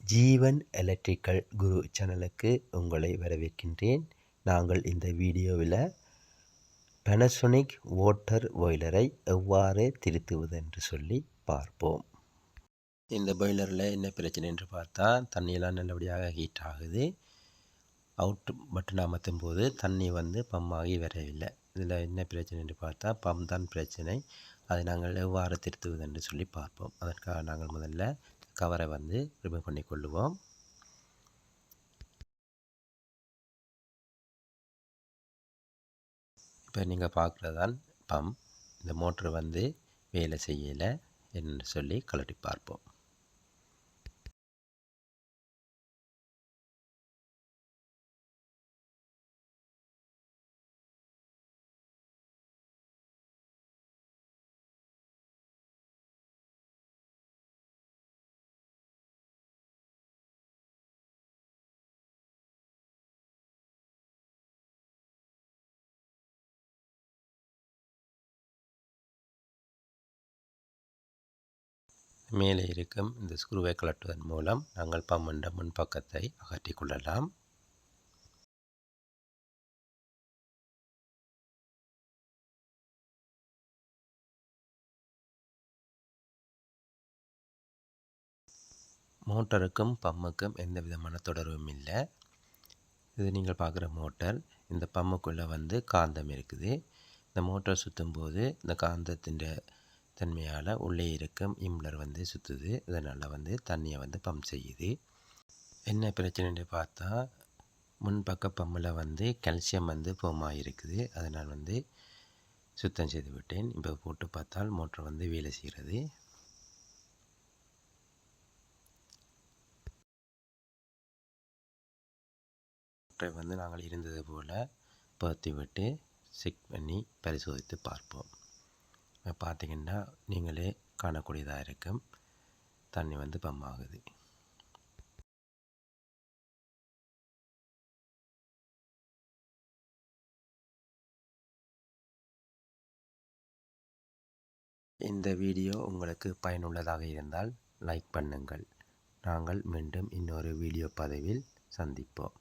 ஜீவன் electrical குரு சேனலுக்கு உங்களை வரவேற்கின்றேன். நாங்கள் இந்த வீடியோவில் பேனசோனிக் வாட்டர் பாய்லரை எவ்வாறு திருத்துவது என்று சொல்லி பார்ப்போம். இந்த பாய்லரில் என்ன பிரச்சனை என்று பார்த்தா, தண்ணியெல்லாம் நல்லபடியாக ஹீட் ஆகுது. அவுட் பட்டன் அமர்த்தும் போது தண்ணி பம்மாகி வரவில்லை. இதில் என்ன பிரச்சனை என்று பார்த்தா, பம்ப் தான் பிரச்சனை. அதை நாங்கள் எவ்வாறு திருத்துவது என்று சொல்லி பார்ப்போம். அதற்காக நாங்கள் முதல்ல கவரை ரிமூவ் பண்ணி கொள்ளுவோம். இப்போ நீங்கள் பார்க்குறதான் பம்ப். இந்த மோட்ரு வேலை செய்யலை என்று சொல்லி கழட்டி பார்ப்போம். மேலே இருக்கும் இந்த ஸ்க்ரூவை கழட்டுவதன் மூலம் நாங்கள் பம்பின் முன்பக்கத்தை அகற்றி கொள்ளலாம். மோட்டருக்கும் பம்முக்கும் எந்த விதமான தொடர்பும் இல்லை. இது நீங்கள் பார்க்குற மோட்டர். இந்த பம்முக்குள்ளே காந்தம் இருக்குது. இந்த மோட்டார் சுற்றும் போது இந்த காந்தத்தின் தன்மையால் உள்ளே இருக்கும் இம்ப்ளர் சுற்றுது. இதனால் தண்ணியை பம்ப் செய்யுது. என்ன பிரச்சனைன்னு பார்த்தா, முன்பக்க பம்மில் கால்சியம் ஃபார்ம் ஆகிருக்குது. அதனால் சுத்தம் செய்து விட்டேன். இப்போ போட்டு பார்த்தால் மோட்டர் வேலை செய்கிறது. மோட்டரை நாங்கள் இருந்தது போல் பற்றி விட்டு செக் பண்ணி பரிசோதித்து பார்ப்போம். பார்த்திங்கன்னா நீங்களே காணக்கூடியதாக இருக்கும். தண்ணி பம்ப் ஆகுது. இந்த வீடியோ உங்களுக்கு பயனுள்ளதாக இருந்தால் லைக் பண்ணுங்கள். நாங்கள் மீண்டும் இன்னொரு வீடியோ பதிவில் சந்திப்போம்.